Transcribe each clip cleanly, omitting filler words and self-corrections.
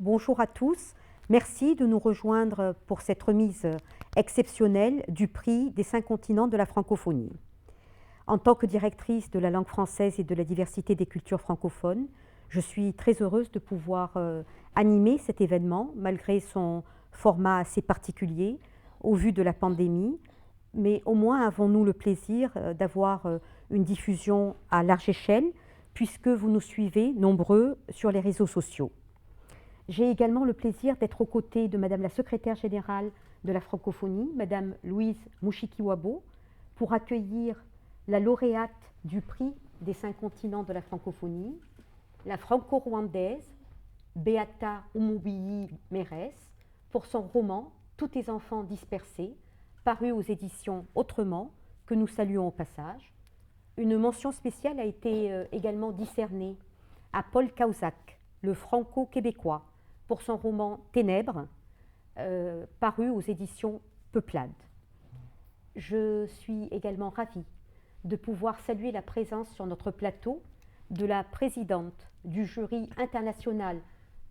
bonjour à tous. Merci de nous rejoindre pour cette remise exceptionnelle du prix des 5 continents de la francophonie. En tant que directrice de la langue française et de la diversité des cultures francophones, je suis très heureuse de pouvoir animer cet événement malgré son format assez particulier au vu de la pandémie. Mais au moins avons-nous le plaisir d'avoir une diffusion à large échelle puisque vous nous suivez nombreux sur les réseaux sociaux. J'ai également le plaisir d'être aux côtés de Madame la secrétaire générale de la francophonie, Madame Louise Mushikiwabo, pour accueillir la lauréate du prix des 5 continents de la francophonie, la franco-rwandaise Beata Umubiyi Mérès, pour son roman « Tous tes enfants dispersés », paru aux éditions Autrement, que nous saluons au passage. Une mention spéciale a été également décernée à Paul Cahuzac, le franco-québécois, pour son roman Ténèbres, paru aux éditions Peuplade. Je suis également ravie de pouvoir saluer la présence sur notre plateau de la présidente du jury international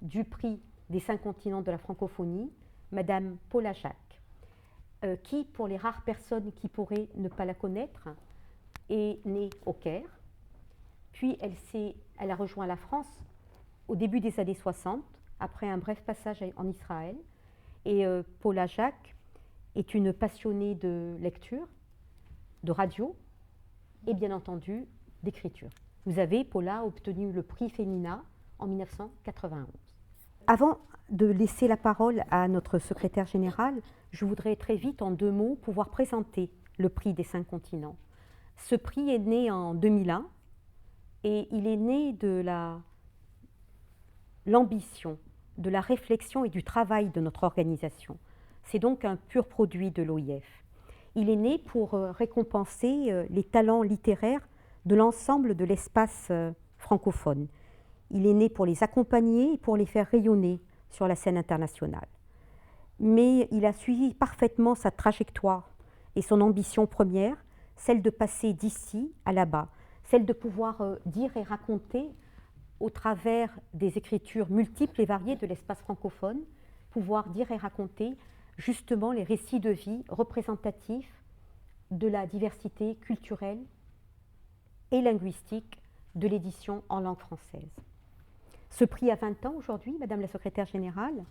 du prix des 5 continents de la francophonie, Madame Paula Jacques, qui, pour les rares personnes qui pourraient ne pas la connaître, est née au Caire, puis elle a rejoint la France au début des années 60, après un bref passage en Israël. Et Paula Jacques est une passionnée de lecture, de radio et bien entendu d'écriture. Vous avez, Paula, obtenu le prix Femina en 1991. Avant de laisser la parole à notre secrétaire général, je voudrais très vite, en 2 mots, pouvoir présenter le prix des 5 continents. Ce prix est né en 2001 et il est né de l'ambition, de la réflexion et du travail de notre organisation. C'est donc un pur produit de l'OIF. Il est né pour récompenser les talents littéraires de l'ensemble de l'espace francophone. Il est né pour les accompagner et pour les faire rayonner sur la scène internationale. Mais il a suivi parfaitement sa trajectoire et son ambition première, celle de passer d'ici à là-bas, celle de pouvoir dire et raconter au travers des écritures multiples et variées de l'espace francophone, pouvoir dire et raconter justement les récits de vie représentatifs de la diversité culturelle et linguistique de l'édition en langue française. Ce prix a 20 ans aujourd'hui, Madame la secrétaire générale.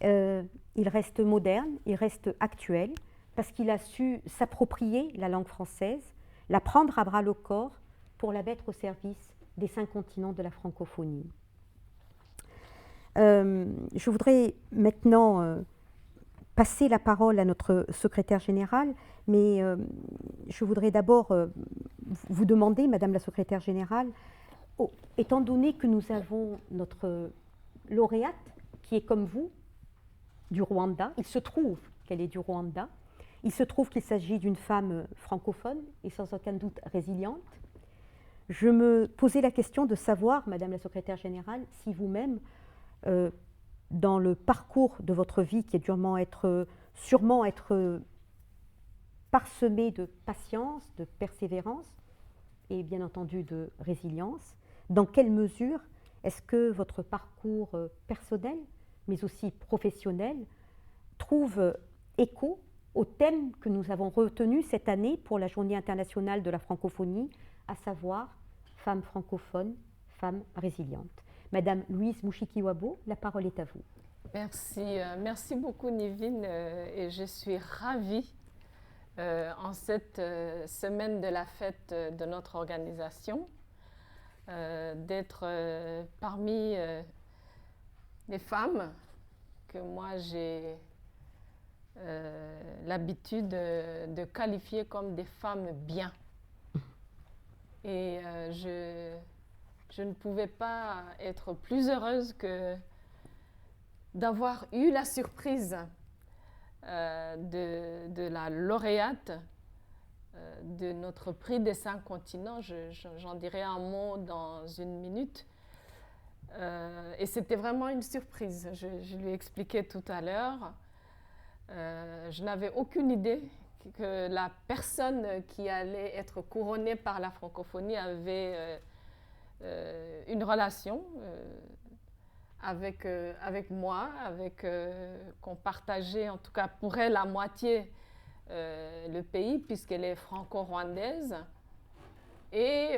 Il reste moderne, il reste actuel, parce qu'il a su s'approprier la langue française, la prendre à bras-le-corps pour la mettre au service des 5 continents de la francophonie. Je voudrais maintenant passer la parole à notre secrétaire générale, mais je voudrais d'abord vous demander, Madame la secrétaire générale, étant donné que nous avons notre lauréate qui est comme vous, du Rwanda, il se trouve qu'elle est du Rwanda, il se trouve qu'il s'agit d'une femme francophone et sans aucun doute résiliente. Je me posais la question de savoir, Madame la secrétaire générale, si vous-même, dans le parcours de votre vie qui est sûrement être parsemé de patience, de persévérance et bien entendu de résilience, dans quelle mesure est-ce que votre parcours personnel, mais aussi professionnel, trouve écho au thème que nous avons retenu cette année pour la Journée internationale de la francophonie, à savoir femmes francophones, femmes résilientes. Madame Louise Mushikiwabo, la parole est à vous. Merci beaucoup Nivine et je suis ravie en cette semaine de la fête de notre organisation d'être parmi les femmes que moi j'ai l'habitude de qualifier comme des femmes bien. Et je ne pouvais pas être plus heureuse que d'avoir eu la surprise de la lauréate de notre prix des 5 continents. J'en dirai un mot dans 1 minute. Et c'était vraiment une surprise. Je lui ai expliqué tout à l'heure. Je n'avais aucune idée que la personne qui allait être couronnée par la francophonie avait une relation avec moi, qu'on partageait, en tout cas pour elle, à moitié le pays, puisqu'elle est franco-rwandaise. Et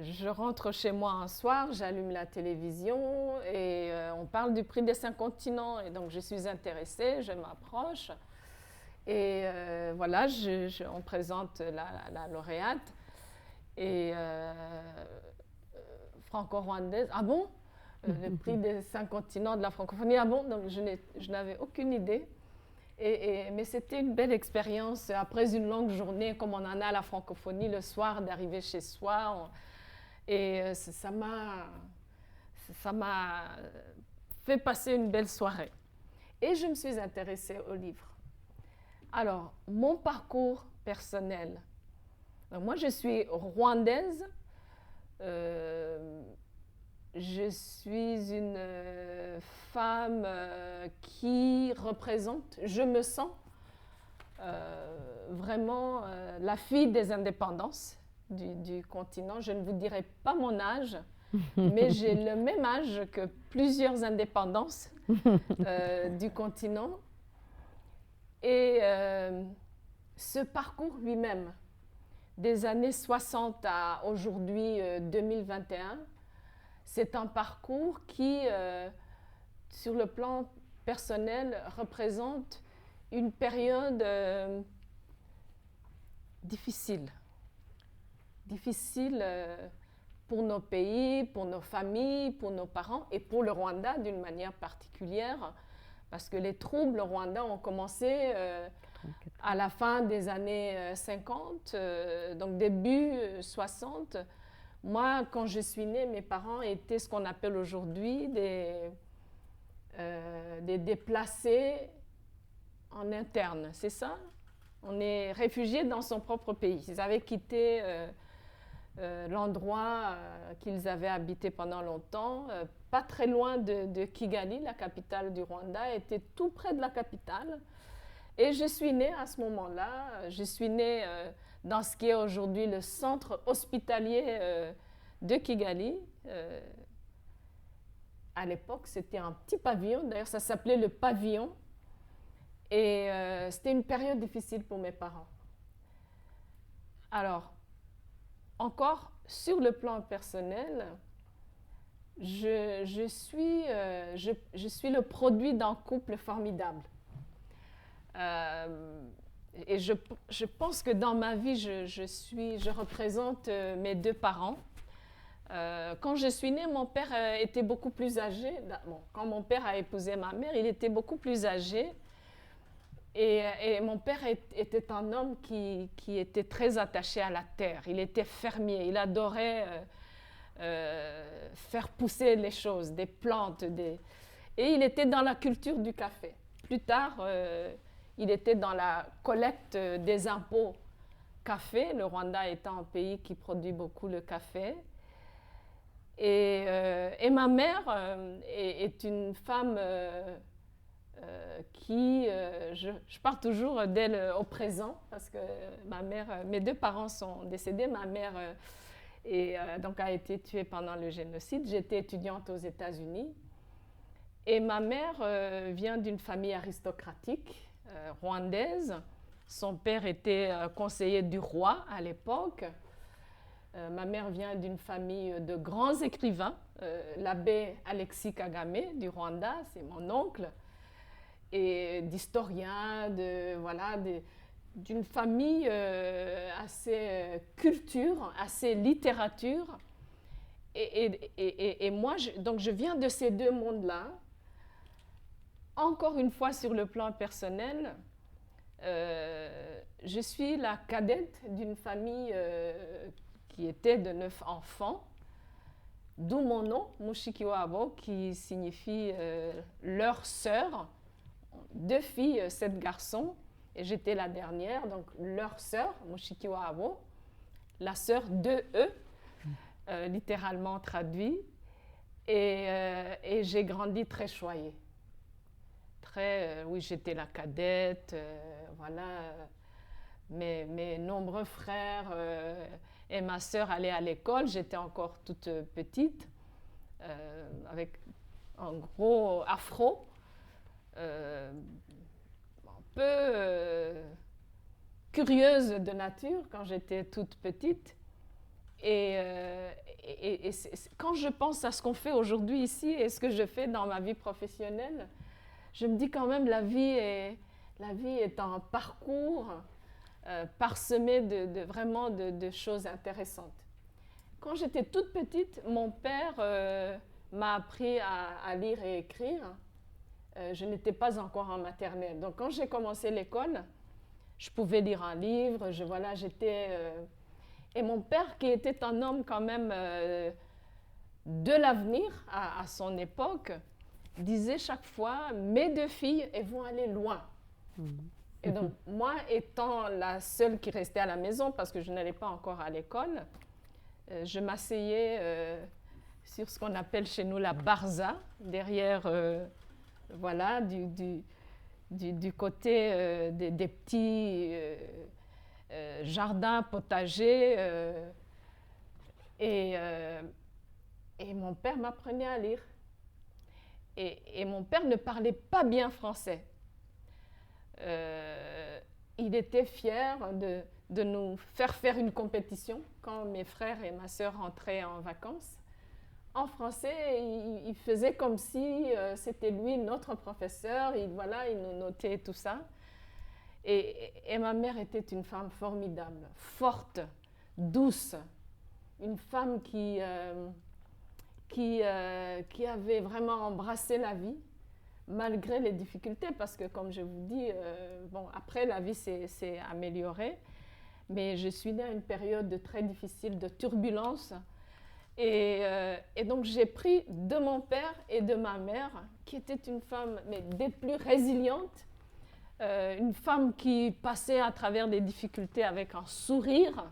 je rentre chez moi un soir, j'allume la télévision et on parle du prix des 5 continents. Et donc je suis intéressée, je m'approche. Et voilà, on présente la lauréate. Et franco-rwandaise, ah bon? Le prix des 5 continents de la francophonie, ah bon? Donc je n'avais aucune idée. Mais c'était une belle expérience après une longue journée, comme on en a à la francophonie le soir, d'arriver chez soi. Et ça m'a fait passer une belle soirée. Et je me suis intéressée au livre. Alors, mon parcours personnel. Donc, moi, je suis rwandaise. Je suis une femme qui représente, je me sens vraiment la fille des indépendances du continent. Je ne vous dirai pas mon âge, mais j'ai le même âge que plusieurs indépendances du continent. Et ce parcours lui-même, des années 60 à aujourd'hui 2021, c'est un parcours qui, sur le plan personnel, représente une période difficile. Difficile pour nos pays, pour nos familles, pour nos parents et pour le Rwanda d'une manière particulière, parce que les troubles au Rwanda ont commencé à la fin des années 50, donc début 60. Moi, quand je suis née, mes parents étaient ce qu'on appelle aujourd'hui des déplacés en interne, c'est ça? On est réfugié dans son propre pays. Ils avaient quitté l'endroit qu'ils avaient habité pendant longtemps, pas très loin de Kigali, la capitale du Rwanda, était tout près de la capitale. Et je suis née à ce moment-là. Je suis née dans ce qui est aujourd'hui le centre hospitalier de Kigali. À l'époque, c'était un petit pavillon. D'ailleurs, ça s'appelait le pavillon. Et c'était une période difficile pour mes parents. Alors, encore sur le plan personnel, je suis le produit d'un couple formidable. Et je pense que dans ma vie, je représente mes deux parents. Quand je suis née, mon père était beaucoup plus âgé. Bon, quand mon père a épousé ma mère, il était beaucoup plus âgé. Et mon père était un homme qui était très attaché à la terre. Il était fermier. Il adorait faire pousser les choses, des plantes. Et il était dans la culture du café. Plus tard, il était dans la collecte des impôts café, le Rwanda étant un pays qui produit beaucoup le café. Et ma mère est une femme qui, je parle toujours d'elle au présent, parce que ma mère, mes deux parents sont décédés. Ma mère donc a été tuée pendant le génocide. J'étais étudiante aux États-Unis. Et ma mère vient d'une famille aristocratique rwandaise. Son père était conseiller du roi à l'époque. Ma mère vient d'une famille de grands écrivains. L'abbé Alexis Kagame du Rwanda, c'est mon oncle, et d'historiens, d'une famille assez culture, assez littérature. Et moi, donc je viens de ces deux mondes-là. Encore une fois, sur le plan personnel, je suis la cadette d'une famille qui était de 9 enfants, d'où mon nom, Mushikiwabo, qui signifie leur sœur. 2 filles, 7 garçons, et j'étais la dernière, donc leur sœur, Mushikiwabo, la sœur de eux, littéralement traduit. Et j'ai grandi très choyée. Oui, j'étais la cadette, voilà. Mes nombreux frères et ma sœur allaient à l'école, j'étais encore toute petite, avec en gros afro, un peu curieuse de nature quand j'étais toute petite. Et quand je pense à ce qu'on fait aujourd'hui ici et ce que je fais dans ma vie professionnelle, je me dis quand même la vie est un parcours parsemé vraiment de choses intéressantes. Quand j'étais toute petite, mon père m'a appris à lire et écrire. Je n'étais pas encore en maternelle. Donc quand j'ai commencé l'école, je pouvais lire un livre, et mon père, qui était un homme quand même de l'avenir à son époque, disait chaque fois, mes 2 filles, elles vont aller loin. Et donc, moi, étant la seule qui restait à la maison, parce que je n'allais pas encore à l'école, je m'asseyais sur ce qu'on appelle chez nous la barza, derrière, voilà, du côté des petits jardins potagers. Et mon père m'apprenait à lire. Et mon père ne parlait pas bien français. Il était fier de nous faire une compétition quand mes frères et ma sœur rentraient en vacances. En français, il faisait comme si c'était lui notre professeur. Il nous notait tout ça. Et ma mère était une femme formidable, forte, douce, une femme qui avait vraiment embrassé la vie, malgré les difficultés, parce que, comme je vous dis, après, la vie s'est améliorée, mais je suis née à une période très difficile, de turbulence, et donc j'ai pris de mon père et de ma mère, qui était une femme des plus résilientes, une femme qui passait à travers des difficultés avec un sourire.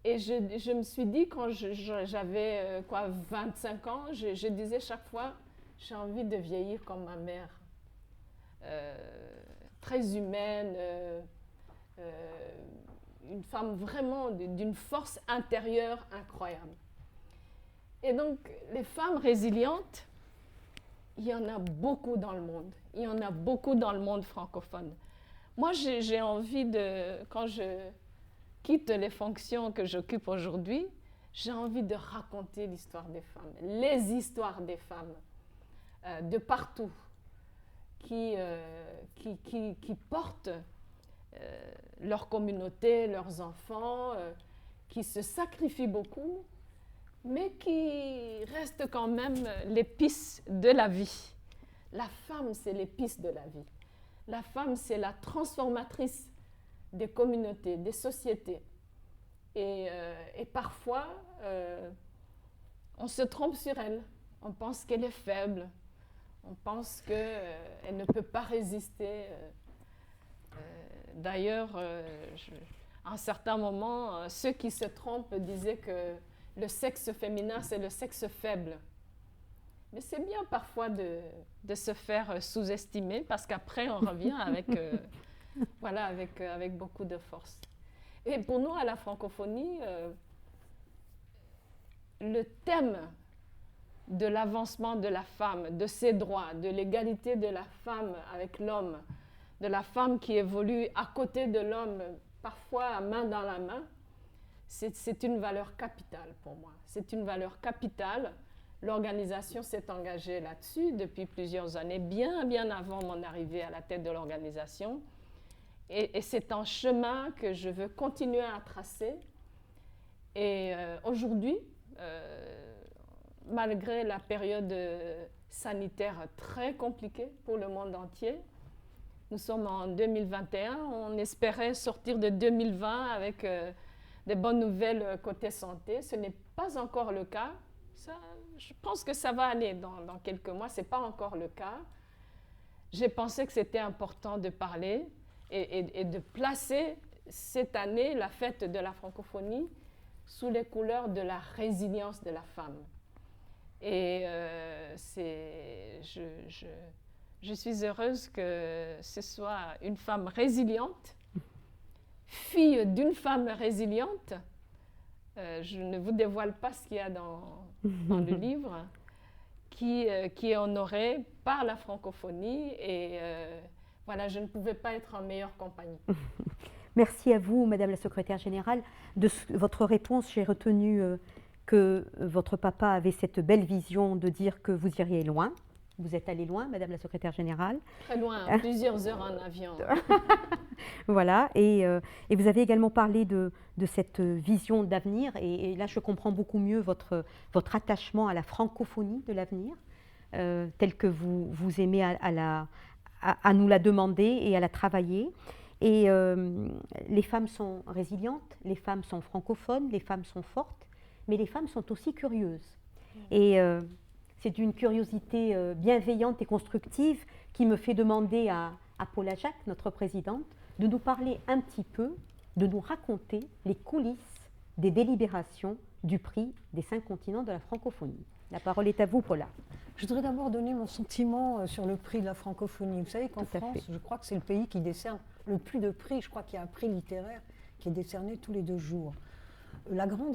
Et je me suis dit, quand j'avais 25 ans, je disais chaque fois, j'ai envie de vieillir comme ma mère. Très humaine, une femme vraiment d'une force intérieure incroyable. Et donc, les femmes résilientes, il y en a beaucoup dans le monde. Il y en a beaucoup dans le monde francophone. Moi, j'ai envie quand je quitte les fonctions que j'occupe aujourd'hui, j'ai envie de raconter l'histoire des femmes, les histoires des femmes de partout qui portent leur communauté, leurs enfants, qui se sacrifient beaucoup, mais qui restent quand même l'épice de la vie. La femme, c'est l'épice de la vie. La femme, c'est la transformatrice des communautés, des sociétés. Et parfois, on se trompe sur elle. On pense qu'elle est faible. On pense qu'elle ne peut pas résister. D'ailleurs, à un certain moment, ceux qui se trompent disaient que le sexe féminin, c'est le sexe faible. Mais c'est bien parfois de se faire sous-estimer, parce qu'après, on revient avec beaucoup de force. Et pour nous, à la francophonie, le thème de l'avancement de la femme, de ses droits, de l'égalité de la femme avec l'homme, de la femme qui évolue à côté de l'homme, parfois main dans la main, c'est une valeur capitale pour moi. C'est une valeur capitale. L'organisation s'est engagée là-dessus depuis plusieurs années, bien avant mon arrivée à la tête de l'organisation. Et c'est un chemin que je veux continuer à tracer. Et aujourd'hui, malgré la période sanitaire très compliquée pour le monde entier, nous sommes en 2021, on espérait sortir de 2020 avec des bonnes nouvelles côté santé. Ce n'est pas encore le cas. Je pense que ça va aller dans quelques mois, ce n'est pas encore le cas. J'ai pensé que c'était important de parler et de placer cette année la fête de la francophonie sous les couleurs de la résilience de la femme. Et je suis heureuse que ce soit une femme résiliente, fille d'une femme résiliente. Je ne vous dévoile pas ce qu'il y a dans le livre, qui est honoré par la francophonie et voilà, je ne pouvais pas être en meilleure compagnie. Merci à vous, Madame la Secrétaire Générale. De votre réponse, j'ai retenu que votre papa avait cette belle vision de dire que vous iriez loin. Vous êtes allée loin, Madame la Secrétaire Générale. Très loin, plusieurs heures en avion. Voilà, et vous avez également parlé de cette vision d'avenir, et là je comprends beaucoup mieux votre attachement à la francophonie de l'avenir, telle que vous aimez à nous la demander et à la travailler. Et les femmes sont résilientes, les femmes sont francophones, les femmes sont fortes, mais les femmes sont aussi curieuses. Et c'est d'une curiosité bienveillante et constructive qui me fait demander à Paula Jacques, notre présidente, de nous parler un petit peu, de nous raconter les coulisses des délibérations du prix des 5 continents de la francophonie. La parole est à vous, Paula. Je voudrais d'abord donner mon sentiment sur le prix de la francophonie. Vous savez qu'en France, je crois que c'est le pays qui décerne le plus de prix. Je crois qu'il y a un prix littéraire qui est décerné tous les 2 jours. La grande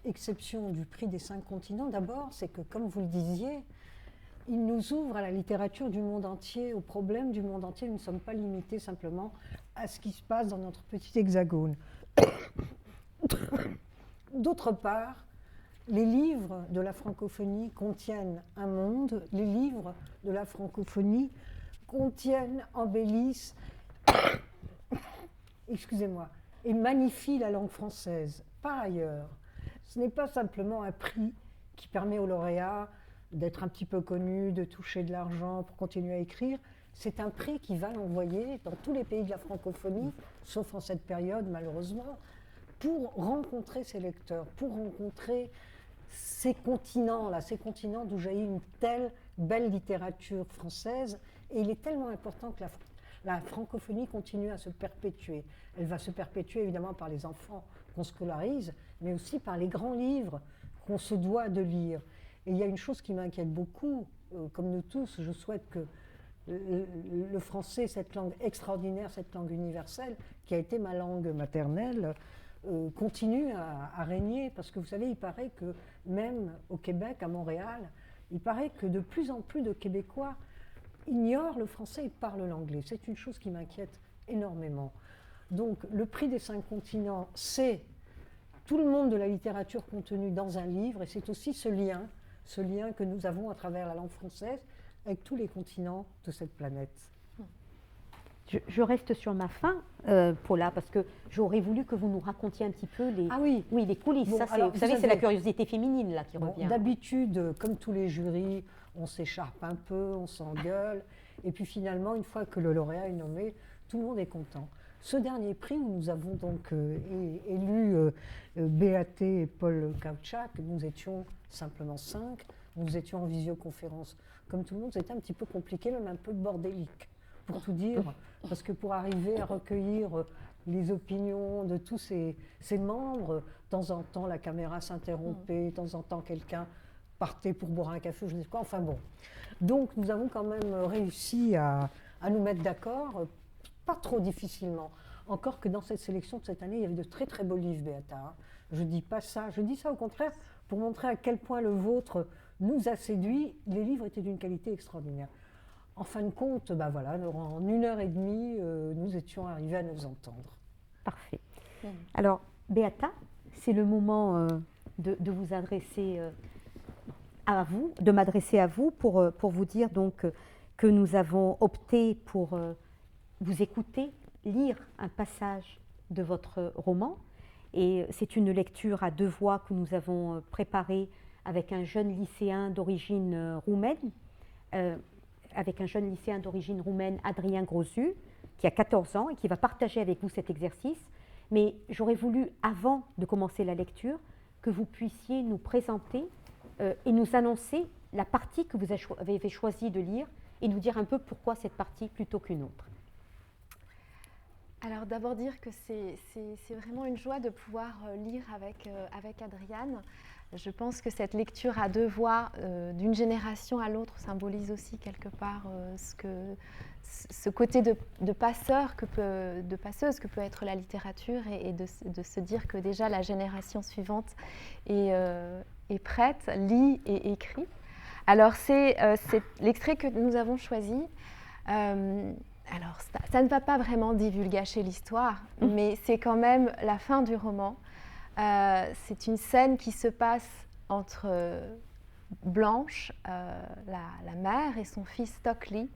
exception du prix des 5 continents, d'abord, c'est que, comme vous le disiez, il nous ouvre à la littérature du monde entier, aux problèmes du monde entier. Nous ne sommes pas limités simplement à ce qui se passe dans notre petit hexagone. D'autre part, les livres de la francophonie contiennent un monde, les livres de la francophonie contiennent, embellissent, excusez-moi, et magnifient la langue française. Par ailleurs, ce n'est pas simplement un prix qui permet aux lauréats d'être un petit peu connus, de toucher de l'argent pour continuer à écrire. C'est un prix qui va l'envoyer dans tous les pays de la francophonie, sauf en cette période malheureusement, pour rencontrer ses lecteurs, pour rencontrer ces continents-là, ces continents d'où jaillit une telle belle littérature française. Et il est tellement important que la francophonie continue à se perpétuer. Elle va se perpétuer évidemment par les enfants qu'on scolarise, mais aussi par les grands livres qu'on se doit de lire. Et il y a une chose qui m'inquiète beaucoup, comme nous tous, je souhaite que le français, cette langue extraordinaire, cette langue universelle, qui a été ma langue maternelle, continue à régner, parce que vous savez, il paraît que même au Québec, à Montréal, il paraît que de plus en plus de Québécois ignorent le français et parlent l'anglais. C'est une chose qui m'inquiète énormément. Donc le prix des 5 continents, c'est tout le monde de la littérature contenu dans un livre, et c'est aussi ce lien que nous avons à travers la langue française avec tous les continents de cette planète. Je reste sur ma fin, Paula, parce que j'aurais voulu que vous nous racontiez un petit peu les coulisses. Bon, ça, vous savez, c'est la curiosité féminine là qui revient. D'habitude, comme tous les jurys, on s'écharpe un peu, on s'engueule, et puis finalement, une fois que le lauréat est nommé, tout le monde est content. Ce dernier prix, où nous avons donc élu Béaté et Paul Kautschak, nous étions simplement 5, nous étions en visioconférence. Comme tout le monde, c'était un petit peu compliqué, même un peu bordélique, pour tout dire, parce que pour arriver à recueillir les opinions de tous ces membres, de temps en temps la caméra s'interrompait, de temps en temps quelqu'un partait pour boire un café, je ne sais quoi, enfin bon. Donc nous avons quand même réussi à nous mettre d'accord, pas trop difficilement. Encore que dans cette sélection de cette année, il y avait de très très beaux livres, Béata. Je ne dis pas ça, je dis ça au contraire pour montrer à quel point le vôtre nous a séduits. Les livres étaient d'une qualité extraordinaire. En fin de compte, ben voilà, en 1h30, nous étions arrivés à nous entendre. Parfait. Alors, Béata, c'est le moment de vous adresser à vous, de m'adresser à vous pour vous dire donc que nous avons opté pour vous écouter lire un passage de votre roman. Et c'est une lecture à 2 voix que nous avons préparée avec un jeune lycéen d'origine roumaine, Adrien Grosu, qui a 14 ans et qui va partager avec vous cet exercice. Mais j'aurais voulu, avant de commencer la lecture, que vous puissiez nous présenter et nous annoncer la partie que vous avez choisi de lire et nous dire un peu pourquoi cette partie plutôt qu'une autre. Alors d'abord dire que c'est vraiment une joie de pouvoir lire avec Adriane. Je pense que cette lecture à 2 voix, d'une génération à l'autre, symbolise aussi quelque part ce côté de passeur, de passeuse que peut être la littérature, et de se dire que déjà la génération suivante est prête, lit et écrit. Alors, c'est l'extrait que nous avons choisi. Alors, ça ne va pas vraiment divulgacher l'histoire, mais c'est quand même la fin du roman. C'est une scène qui se passe entre Blanche, la mère, et son fils Stockley.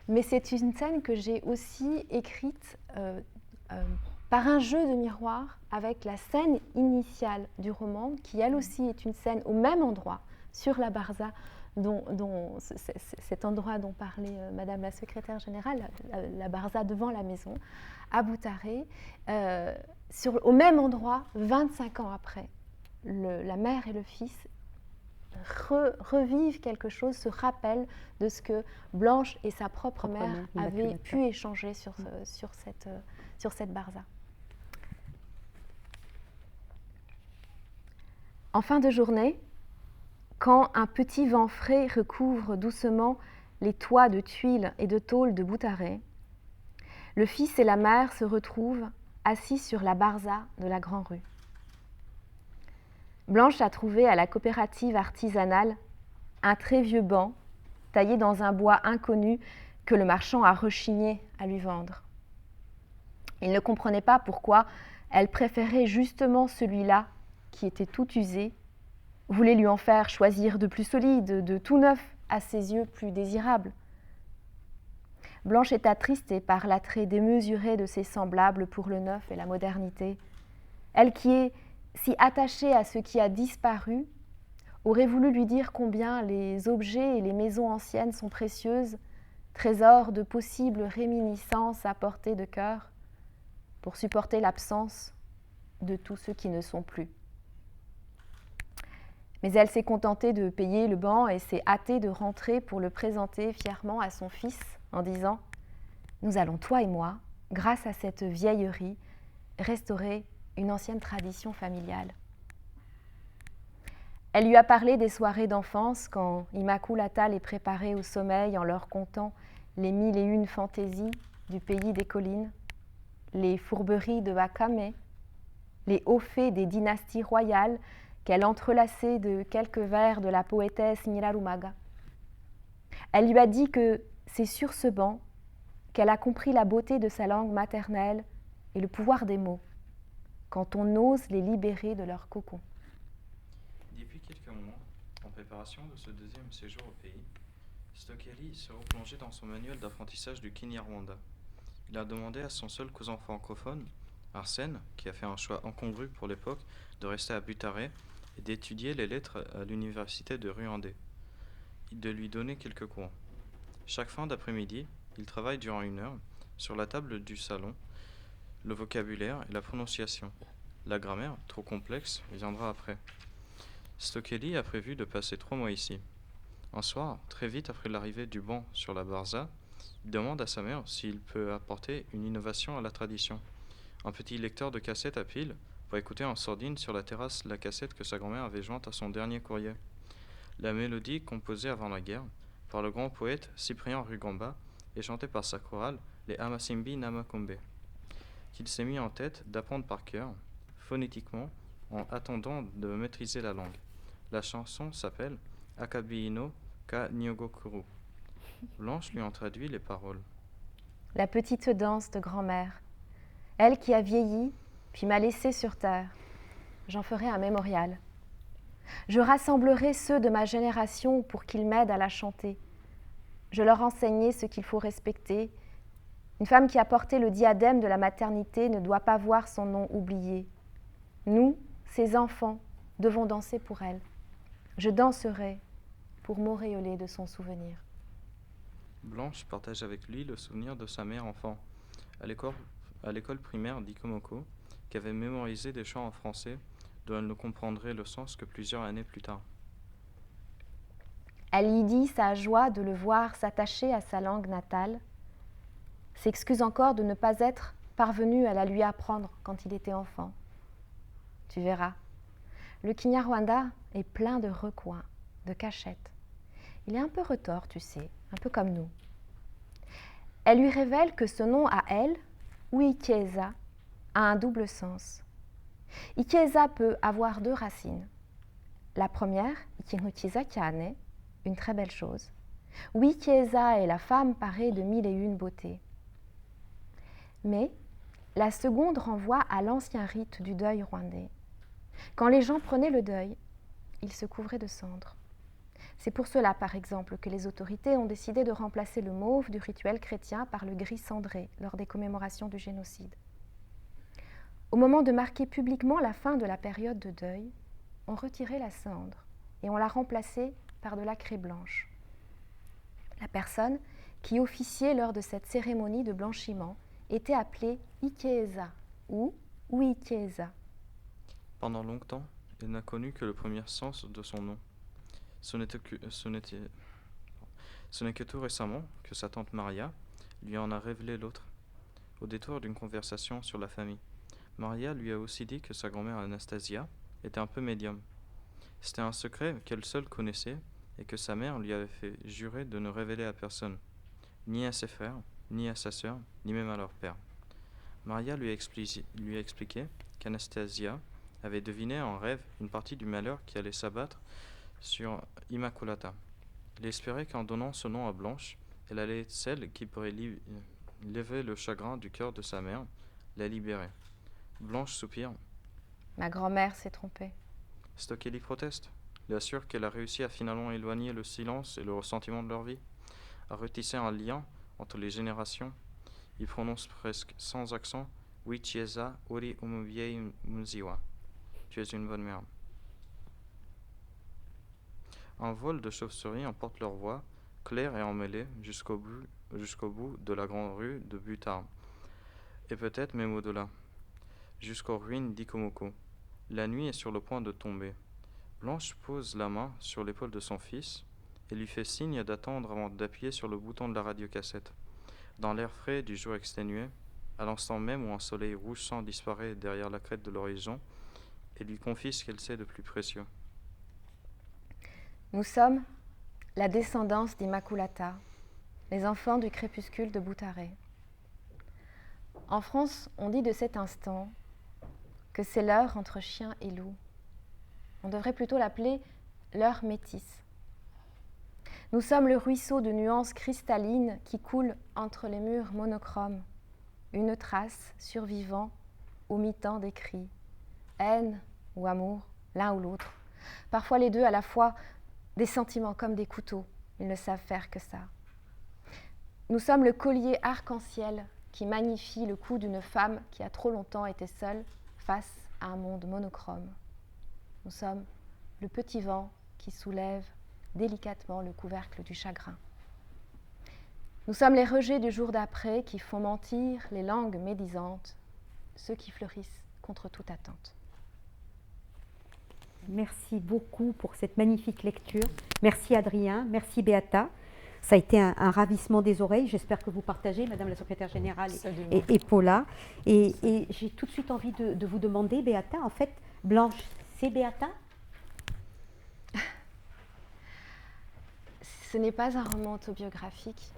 Mais c'est une scène que j'ai aussi écrite par un jeu de miroir avec la scène initiale du roman, qui elle aussi est une scène au même endroit, sur la Barza, cet endroit dont parlait Madame la secrétaire générale, la Barza devant la maison, à Boutaré, au même endroit, 25 ans après. La mère et le fils revivent quelque chose, se rappellent de ce que Blanche et sa propre mère avaient pu échanger sur cette Barza. En fin de journée, quand un petit vent frais recouvre doucement les toits de tuiles et de tôle de Boutaré, le fils et la mère se retrouvent assis sur la Barza de la Grand Rue. Blanche a trouvé à la coopérative artisanale un très vieux banc taillé dans un bois inconnu que le marchand a rechigné à lui vendre. Il ne comprenait pas pourquoi elle préférait justement celui-là qui était tout usé, voulait lui en faire choisir de plus solide, de tout neuf, à ses yeux plus désirable. Blanche est attristée par l'attrait démesuré de ses semblables pour le neuf et la modernité. Elle qui est si attachée à ce qui a disparu, aurait voulu lui dire combien les objets et les maisons anciennes sont précieuses, trésors de possibles réminiscences à portée de cœur, pour supporter l'absence de tous ceux qui ne sont plus. Mais elle s'est contentée de payer le banc et s'est hâtée de rentrer pour le présenter fièrement à son fils en disant « Nous allons, toi et moi, grâce à cette vieillerie, restaurer une ancienne tradition familiale. » Elle lui a parlé des soirées d'enfance quand Immaculata les préparait au sommeil en leur contant les 1001 fantaisies du pays des collines, les fourberies de Wakame, les hauts faits des dynasties royales qu'elle entrelaçait de quelques vers de la poétesse Nyirarumaga. Elle lui a dit que c'est sur ce banc qu'elle a compris la beauté de sa langue maternelle et le pouvoir des mots, quand on ose les libérer de leur cocon. Depuis quelques mois, en préparation de ce deuxième séjour au pays, Stockley se replongeait dans son manuel d'apprentissage du Kinyarwanda. Il a demandé à son seul cousin francophone, Arsène, qui a fait un choix incongru pour l'époque, de rester à Butare et d'étudier les lettres à l'université de Ruandais, et de lui donner quelques cours. Chaque fin d'après-midi, il travaille durant 1 heure sur la table du salon, le vocabulaire et la prononciation. La grammaire, trop complexe, viendra après. Stockley a prévu de passer 3 mois ici. Un soir, très vite après l'arrivée du banc sur la Barza, il demande à sa mère s'il peut apporter une innovation à la tradition. Un petit lecteur de cassettes à pile pour écouter en sordine sur la terrasse la cassette que sa grand-mère avait jointe à son dernier courrier. La mélodie composée avant la guerre par le grand poète Cyprien Rugamba et chantée par sa chorale, les Amasimbi Namakombe, qu'il s'est mis en tête d'apprendre par cœur, phonétiquement, en attendant de maîtriser la langue. La chanson s'appelle Akabiino Ka Nyogokuru. Blanche lui en traduit les paroles. La petite danse de grand-mère, elle qui a vieilli, puis m'a laissé sur terre. J'en ferai un mémorial. Je rassemblerai ceux de ma génération pour qu'ils m'aident à la chanter. Je leur enseignerai ce qu'il faut respecter. Une femme qui a porté le diadème de la maternité ne doit pas voir son nom oublié. Nous, ses enfants, devons danser pour elle. Je danserai pour m'auréoler de son souvenir. Blanche partage avec lui le souvenir de sa mère enfant, à l'école primaire d'Ikomoko, qui avait mémorisé des chants en français dont elle ne comprendrait le sens que plusieurs années plus tard. Elle y dit sa joie de le voir s'attacher à sa langue natale, s'excuse encore de ne pas être parvenue à la lui apprendre quand il était enfant. Tu verras, le Kinyarwanda est plein de recoins, de cachettes. Il est un peu retors, tu sais, un peu comme nous. Elle lui révèle que ce nom à elle, Uikieza, a un double sens. Ikieza peut avoir 2 racines. La première, Ikinukiza Kiane, une très belle chose. Oui, Chiesa est la femme parée de 1001 beautés. Mais la seconde renvoie à l'ancien rite du deuil rwandais. Quand les gens prenaient le deuil, ils se couvraient de cendres. C'est pour cela, par exemple, que les autorités ont décidé de remplacer le mauve du rituel chrétien par le gris cendré lors des commémorations du génocide. Au moment de marquer publiquement la fin de la période de deuil, on retirait la cendre et on la remplaçait par de la craie blanche. La personne qui officiait lors de cette cérémonie de blanchiment était appelée Ikieza ou Uikieza. Pendant longtemps, il n'a connu que le premier sens de son nom. Ce n'est que tout récemment que sa tante Maria lui en a révélé l'autre, au détour d'une conversation sur la famille. Maria lui a aussi dit que sa grand-mère Anastasia était un peu médium. C'était un secret qu'elle seule connaissait et que sa mère lui avait fait jurer de ne révéler à personne, ni à ses frères, ni à sa sœur, ni même à leur père. Maria lui a expliqué qu'Anastasia avait deviné en rêve une partie du malheur qui allait s'abattre sur Immaculata. Il espérait qu'en donnant ce nom à Blanche, elle allait être celle qui pourrait lever le chagrin du cœur de sa mère, la libérer. Blanche soupire. Ma grand-mère s'est trompée. Stokely proteste. Il assure qu'elle a réussi à finalement éloigner le silence et le ressentiment de leur vie, à retisser un lien entre les générations. Il prononce presque sans accent « Oui, Chiesa, uri umuviei muziwa » « Tu es une bonne mère ». Un vol de chauves-souris emporte leur voix, claire et emmêlée, jusqu'au bout de la grande rue de Butar, et peut-être même au-delà, jusqu'aux ruines d'Ikomoko. La nuit est sur le point de tomber. Blanche pose la main sur l'épaule de son fils et lui fait signe d'attendre avant d'appuyer sur le bouton de la radiocassette. Dans l'air frais du jour exténué, à l'instant même où un soleil rouge sang disparaît derrière la crête de l'horizon, elle lui confie ce qu'elle sait de plus précieux. Nous sommes la descendance d'Immaculata, les enfants du crépuscule de Boutaré. En France, on dit de cet instant que c'est l'heure entre chien et loup. On devrait plutôt l'appeler l'heure métisse. Nous sommes le ruisseau de nuances cristallines qui coule entre les murs monochromes, une trace survivant au mi-temps des cris, haine ou amour, l'un ou l'autre, parfois les deux à la fois, des sentiments comme des couteaux, ils ne savent faire que ça. Nous sommes le collier arc-en-ciel qui magnifie le cou d'une femme qui a trop longtemps été seule face à un monde monochrome. Nous sommes le petit vent qui soulève délicatement le couvercle du chagrin. Nous sommes les rejets du jour d'après qui font mentir les langues médisantes, ceux qui fleurissent contre toute attente. Merci beaucoup pour cette magnifique lecture. Merci Adrien, merci Beata. Ça a été un ravissement des oreilles. J'espère que vous partagez, Madame la Secrétaire Générale et Paula. Et j'ai tout de suite envie de vous demander, Beata, en fait, Blanche, c'est Beata ? Ce n'est pas un roman autobiographique.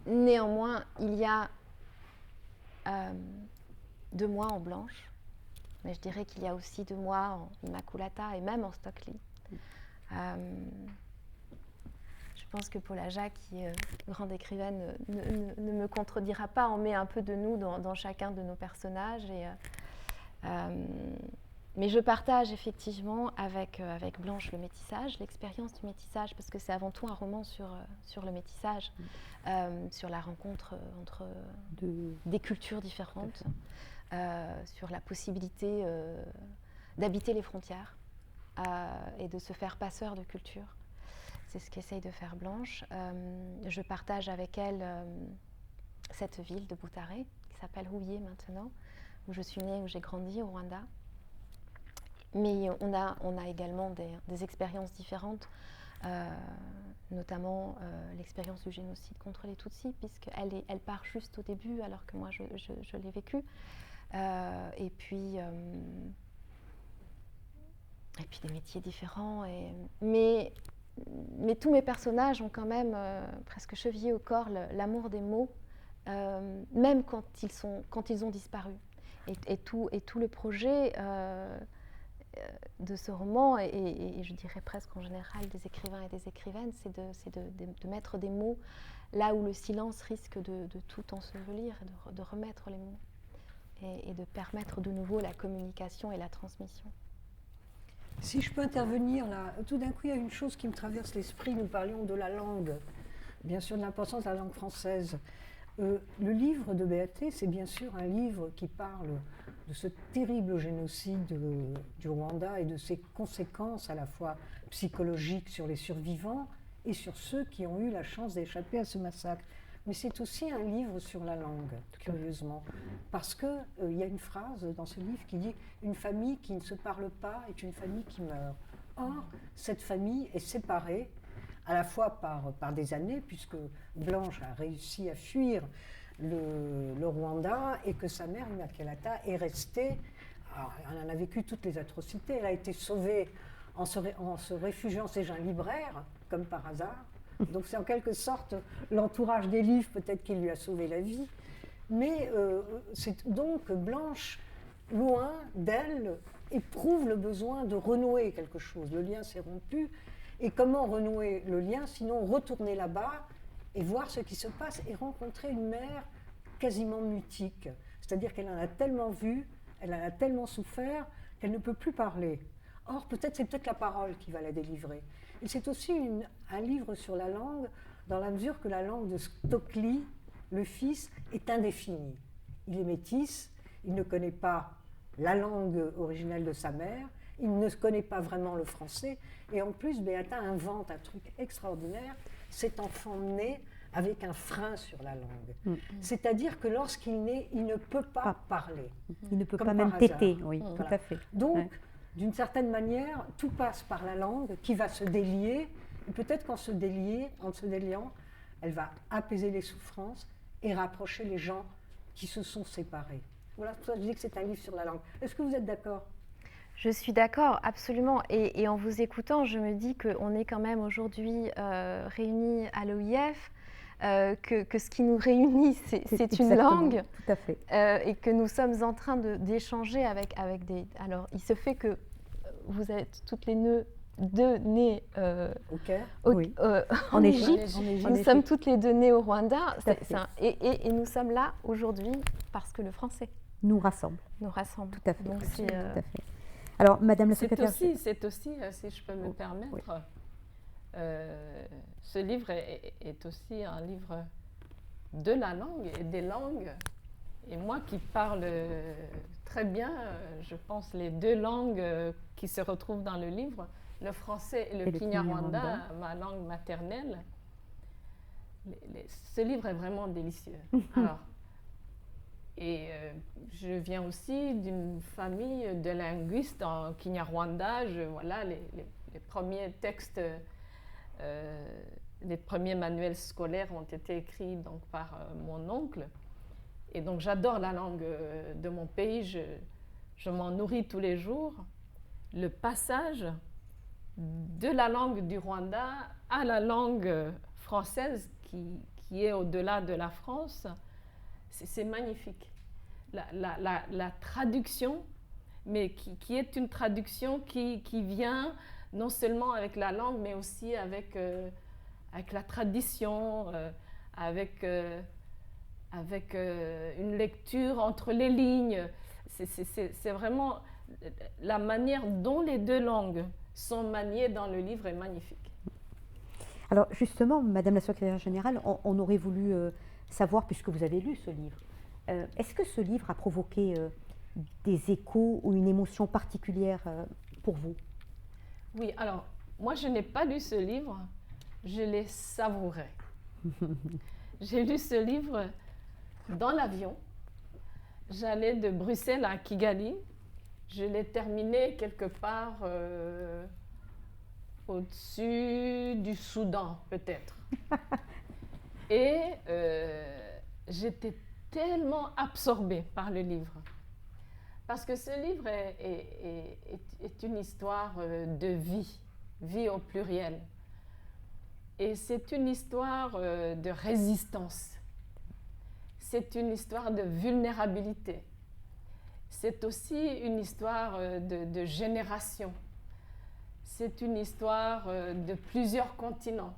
Néanmoins, il y a 2 mois en Blanche, mais je dirais qu'il y a aussi 2 mois en Immaculata et même en Stokely. Je pense que Paula Jacques, qui est grande écrivaine, ne me contredira pas. On met un peu de nous dans chacun de nos personnages. Mais je partage effectivement avec Blanche le métissage, l'expérience du métissage, parce que c'est avant tout un roman sur le métissage, sur la rencontre entre des cultures différentes, sur la possibilité d'habiter les frontières et de se faire passeur de culture. C'est ce qu'essaye de faire Blanche. Je partage avec elle cette ville de Boutaré, qui s'appelle Huye maintenant, où je suis née, où j'ai grandi, au Rwanda. Mais on a également des expériences différentes, notamment l'expérience du génocide contre les Tutsis, puisqu'elle part juste au début, alors que moi je l'ai vécu. Et puis des métiers différents. Mais tous mes personnages ont quand même presque chevillé au corps l'amour des mots, même quand ils ont disparu. Et tout le projet de ce roman, et je dirais presque en général des écrivains et des écrivaines, c'est de mettre des mots là où le silence risque de tout ensevelir, et de remettre les mots, et de permettre de nouveau la communication et la transmission. Si je peux intervenir là, tout d'un coup il y a une chose qui me traverse l'esprit, nous parlions de la langue, bien sûr de l'importance de la langue française. Le livre de Béaté, c'est bien sûr un livre qui parle de ce terrible génocide du Rwanda et de ses conséquences à la fois psychologiques sur les survivants et sur ceux qui ont eu la chance d'échapper à ce massacre. Mais c'est aussi un livre sur la langue, curieusement, parce qu'il y a une phrase dans ce livre qui dit « Une famille qui ne se parle pas est une famille qui meurt ». Or, cette famille est séparée à la fois par des années, puisque Blanche a réussi à fuir le Rwanda et que sa mère, Immaculata, est restée. Alors, elle en a vécu toutes les atrocités. Elle a été sauvée en se réfugiant chez un libraire, comme par hasard. Donc c'est en quelque sorte l'entourage des livres peut-être qui lui a sauvé la vie. Mais c'est donc Blanche, loin d'elle, éprouve le besoin de renouer quelque chose. Le lien s'est rompu. Et comment renouer le lien, sinon retourner là-bas et voir ce qui se passe et rencontrer une mère quasiment mutique. C'est-à-dire qu'elle en a tellement vu, elle en a tellement souffert qu'elle ne peut plus parler. Or, c'est peut-être la parole qui va la délivrer. Et c'est aussi un livre sur la langue, dans la mesure que la langue de Stokely, le fils, est indéfinie. Il est métis, il ne connaît pas la langue originelle de sa mère, il ne connaît pas vraiment le français, et en plus, Béata invente un truc extraordinaire, cet enfant naît avec un frein sur la langue. C'est-à-dire que lorsqu'il naît, il ne peut pas parler. Il ne peut comme pas par même hasard. téter, oui, Voilà. tout à fait. Donc, Ouais. d'une certaine manière, tout passe par la langue qui va se délier, et peut-être qu'en se déliant, elle va apaiser les souffrances et rapprocher les gens qui se sont séparés. Voilà, pour ça que je dis que c'est un livre sur la langue. Est-ce que vous êtes d'accord ? Je suis d'accord, absolument. Et en vous écoutant, je me dis qu'on est quand même aujourd'hui réunis à l'OIF, que ce qui nous réunit, c'est une exactement, langue, tout à fait. et que nous sommes en train d'échanger avec des... Alors, il se fait que vous êtes toutes les deux nées Au Caire ? Oui. en Égypte. En Égypte. Nous sommes toutes les deux nées au Rwanda. Tout à fait. Et nous sommes là aujourd'hui parce que le français Nous rassemble, nous rassemble. tout à fait. Donc, Tout à fait. Alors, Madame la secrétaire... C'est aussi, si je peux me permettre, oui. Ce livre est aussi un livre de la langue et des langues. Et moi qui parle très bien, je pense, les deux langues qui se retrouvent dans le livre, le français et le Kinyarwanda, ma langue maternelle, ce livre est vraiment délicieux. Alors, et je viens aussi d'une famille de linguistes en Kinyarwanda. Voilà, les premiers textes, les premiers manuels scolaires ont été écrits donc, par mon oncle. Et donc j'adore la langue de mon pays, je m'en nourris tous les jours. Le passage de la langue du Rwanda à la langue française qui est au-delà de la France, c'est magnifique. La traduction, mais qui est une traduction qui vient non seulement avec la langue, mais aussi avec la tradition, avec une lecture entre les lignes. C'est vraiment la manière dont les deux langues sont maniées dans le livre est magnifique. Alors justement, Madame la secrétaire générale, on aurait voulu savoir, puisque vous avez lu ce livre, est-ce que ce livre a provoqué des échos ou une émotion particulière pour vous? Oui, alors, moi je n'ai pas lu ce livre, je l'ai savouré. J'ai lu ce livre dans l'avion. J'allais de Bruxelles à Kigali. Je l'ai terminé quelque part au-dessus du Soudan, peut-être. Et j'étais tellement absorbée par le livre. Parce que ce livre est une histoire de vie, vie au pluriel. Et c'est une histoire de résistance. C'est une histoire de vulnérabilité. c'est aussi une histoire de génération. C'est une histoire de plusieurs continents.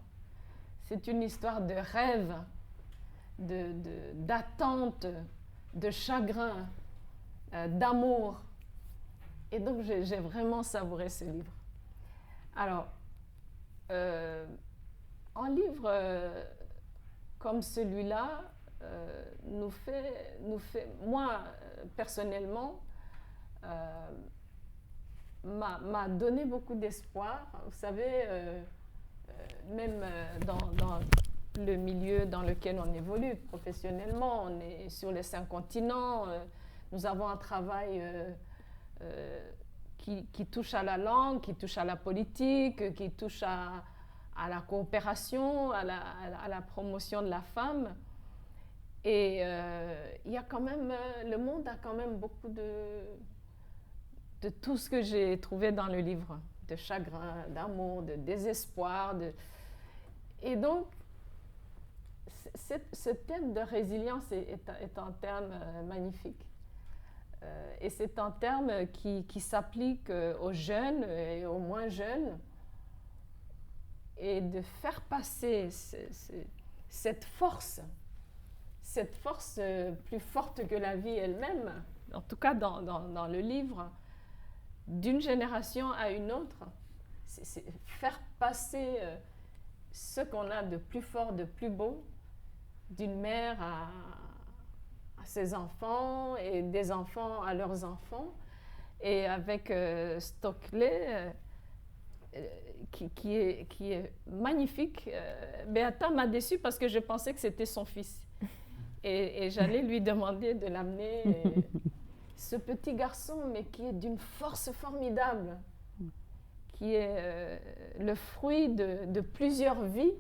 C'est une histoire de rêve, d'attente, de chagrin, d'amour. Et donc, j'ai vraiment savouré ce livre. Alors, un livre comme celui-là nous fait, moi, personnellement, m'a donné beaucoup d'espoir. Vous savez, même dans le milieu dans lequel on évolue professionnellement, on est sur les 5 continents, nous avons un travail qui touche à la langue, qui touche à la politique, qui touche à la coopération, à la promotion de la femme. Et il y a quand même, le monde a quand même beaucoup de tout ce que j'ai trouvé dans le livre, de chagrin, d'amour, de désespoir. Et donc, ce thème de résilience est un terme magnifique. Et c'est un terme qui s'applique aux jeunes et aux moins jeunes. Et de faire passer cette force plus forte que la vie elle-même, en tout cas dans le livre, d'une génération à une autre, c'est faire passer ce qu'on a de plus fort, de plus beau, d'une mère à ses enfants et des enfants à leurs enfants. Et avec Stockley, qui est magnifique, Beata m'a déçue parce que je pensais que c'était son fils. Et j'allais lui demander de l'amener. Ce petit garçon, mais qui est d'une force formidable, qui est le fruit de plusieurs vies.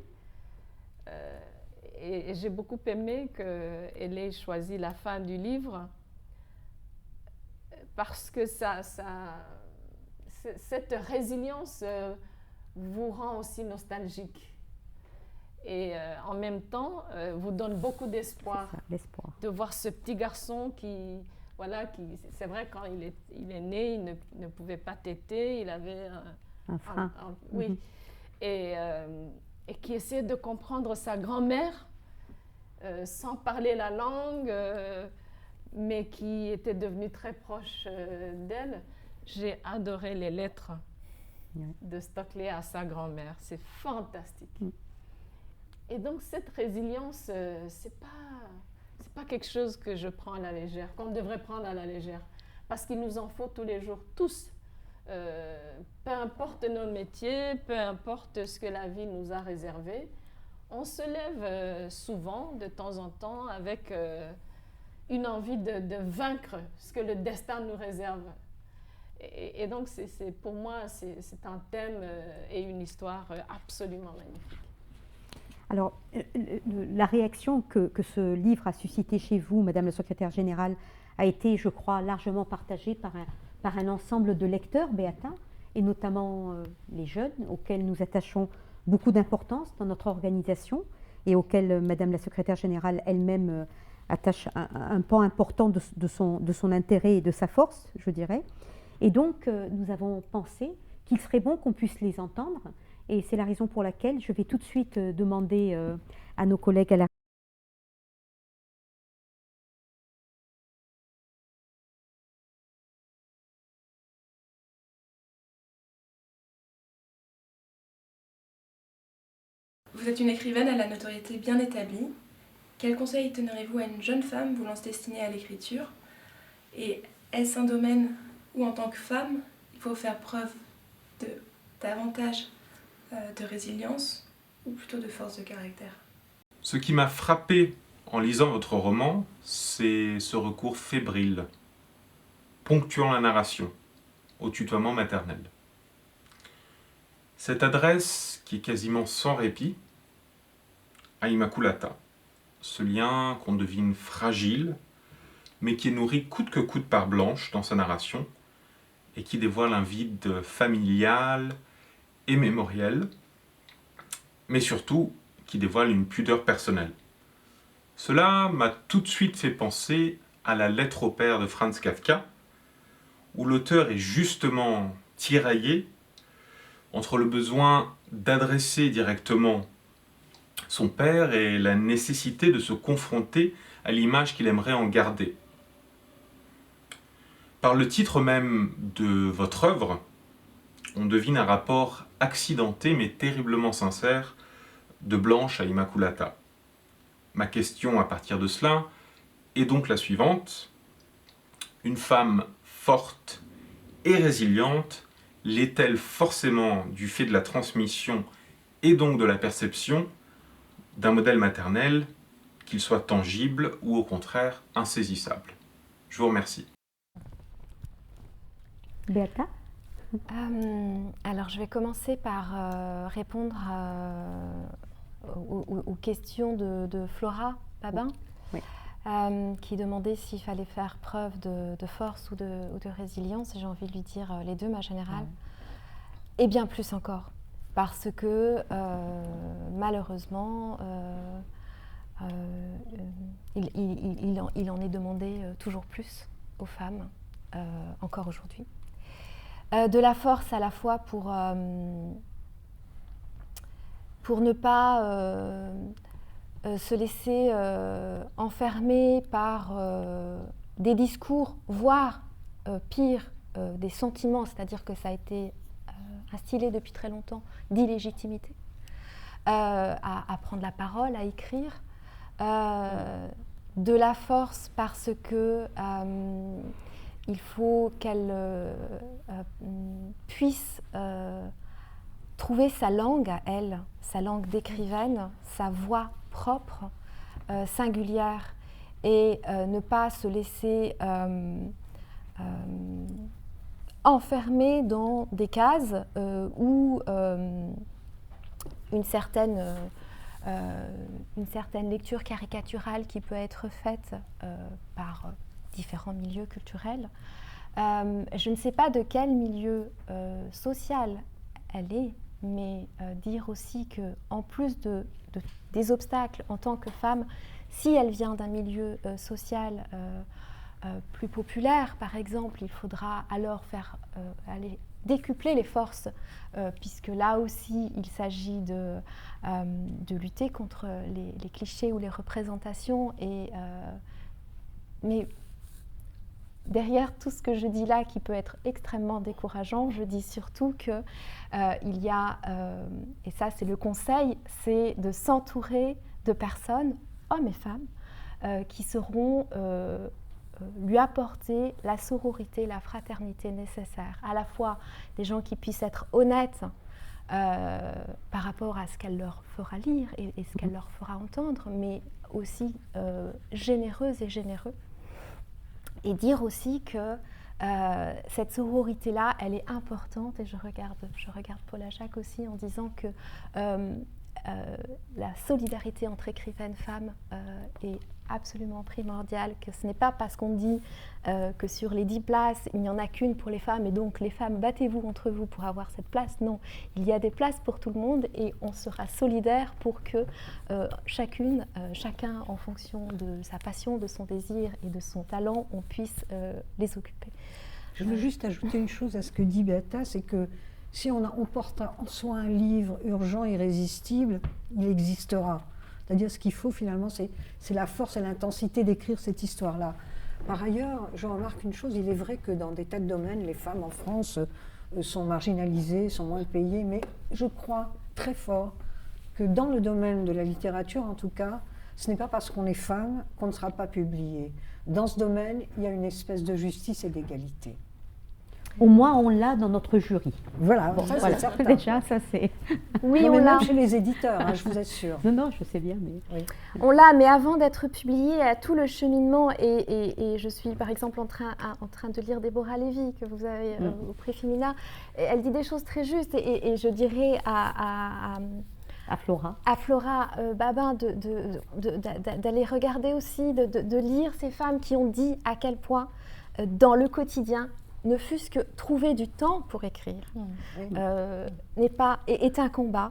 Et j'ai beaucoup aimé qu'elle ait choisi la fin du livre, parce que cette résilience vous rend aussi nostalgique. Et en même temps, vous donne beaucoup d'espoir. De voir ce petit garçon qui, c'est vrai, quand il est né, il ne pouvait pas téter, il avait un frein. Oui. Et qui essayait de comprendre sa grand-mère sans parler la langue, mais qui était devenu très proche d'elle. J'ai adoré les lettres de Stockley à sa grand-mère. C'est fantastique. Et donc, cette résilience, c'est pas quelque chose que je prends à la légère, qu'on devrait prendre à la légère, parce qu'il nous en faut tous les jours, tous. Peu importe nos métiers, peu importe ce que la vie nous a réservé, on se lève souvent, de temps en temps, avec une envie de vaincre ce que le destin nous réserve. Et donc, pour moi, c'est un thème et une histoire absolument magnifique. Alors, la réaction que ce livre a suscité chez vous, Madame la Secrétaire Générale, a été, je crois, largement partagée par un ensemble de lecteurs, Beata, et notamment les jeunes, auxquels nous attachons beaucoup d'importance dans notre organisation et auxquels Madame la Secrétaire Générale elle-même attache un pan important de son intérêt et de sa force, je dirais. Et donc, nous avons pensé qu'il serait bon qu'on puisse les entendre. Et c'est la raison pour laquelle je vais tout de suite demander à nos collègues à la Vous êtes une écrivaine à la notoriété bien établie. Quel conseil donnerez-vous à une jeune femme voulant se destiner à l'écriture? Et est-ce un domaine où, en tant que femme, il faut faire preuve de davantage de résilience ou plutôt de force de caractère? Ce qui m'a frappé en lisant votre roman, c'est ce recours fébrile, ponctuant la narration, au tutoiement maternel. Cette adresse qui est quasiment sans répit à Immaculata, ce lien qu'on devine fragile, mais qui est nourri coûte que coûte par Blanche dans sa narration, et qui dévoile un vide familial et mémoriel, mais surtout qui dévoile une pudeur personnelle. Cela m'a tout de suite fait penser à la lettre au père de Franz Kafka, où l'auteur est justement tiraillé entre le besoin d'adresser directement son père et la nécessité de se confronter à l'image qu'il aimerait en garder. Par le titre même de votre œuvre, on devine un rapport accidenté mais terriblement sincère de Blanche à Immaculata. Ma question à partir de cela est donc la suivante. Une femme forte et résiliente l'est-elle forcément du fait de la transmission et donc de la perception d'un modèle maternel, qu'il soit tangible ou au contraire insaisissable? Je vous remercie. Beata? Alors, je vais commencer par répondre aux questions de Flora Babin, Oui. qui demandait s'il fallait faire preuve de force ou de résilience. J'ai envie de lui dire les deux, ma générale, et bien plus encore, parce que malheureusement, il en est demandé toujours plus aux femmes, encore aujourd'hui. De la force à la fois pour ne pas se laisser enfermer par des discours, voire pire, des sentiments, c'est-à-dire que ça a été instillé depuis très longtemps, d'illégitimité, à prendre la parole, à écrire. De la force parce que il faut qu'elle puisse trouver sa langue à elle, sa langue d'écrivaine, sa voix propre, singulière, et ne pas se laisser enfermer dans des cases où une certaine lecture caricaturale qui peut être faite par différents milieux culturels. Je ne sais pas de quel milieu social elle est, mais dire aussi qu'en plus des obstacles en tant que femme, si elle vient d'un milieu social plus populaire, par exemple, il faudra alors aller décupler les forces, puisque là aussi il s'agit de lutter contre les clichés ou les représentations. Mais derrière tout ce que je dis là, qui peut être extrêmement décourageant, je dis surtout qu'il y a, et ça c'est le conseil, c'est de s'entourer de personnes, hommes et femmes, qui seront lui apporter la sororité, la fraternité nécessaire. À la fois des gens qui puissent être honnêtes par rapport à ce qu'elle leur fera lire et ce qu'elle leur fera entendre, mais aussi généreuses et généreux. Et dire aussi que cette sororité-là, elle est importante, et je regarde Paula Jacques aussi en disant que la solidarité entre écrivaines femmes est absolument primordiale, que ce n'est pas parce qu'on dit que sur les 10 places, il n'y en a qu'une pour les femmes, et donc les femmes, battez-vous entre vous pour avoir cette place. Non, il y a des places pour tout le monde, et on sera solidaires pour que chacun, en fonction de sa passion, de son désir et de son talent, on puisse les occuper. Je veux juste ajouter une chose à ce que dit Beata, c'est que si on porte en soi un livre urgent, irrésistible, il existera. C'est-à-dire ce qu'il faut finalement, c'est la force et l'intensité d'écrire cette histoire-là. Par ailleurs, je remarque une chose, il est vrai que dans des tas de domaines, les femmes en France sont marginalisées, sont moins payées, mais je crois très fort que dans le domaine de la littérature, en tout cas, ce n'est pas parce qu'on est femme qu'on ne sera pas publié. Dans ce domaine, il y a une espèce de justice et d'égalité. Au moins, on l'a dans notre jury. Voilà, Bon, ça, voilà. c'est certain. Déjà, ça c'est... Oui, Non, on mais l'a. même chez les éditeurs, hein, je vous assure. Non, je sais bien, mais... Oui. On l'a, mais avant d'être publié, à tout le cheminement, et je suis par exemple en train de lire Déborah Lévy, que vous avez au Prix Femina, et elle dit des choses très justes, et je dirais à Flora Babin d'aller regarder aussi, de lire ces femmes qui ont dit à quel point, dans le quotidien, ne fût-ce que trouver du temps pour écrire, est un combat.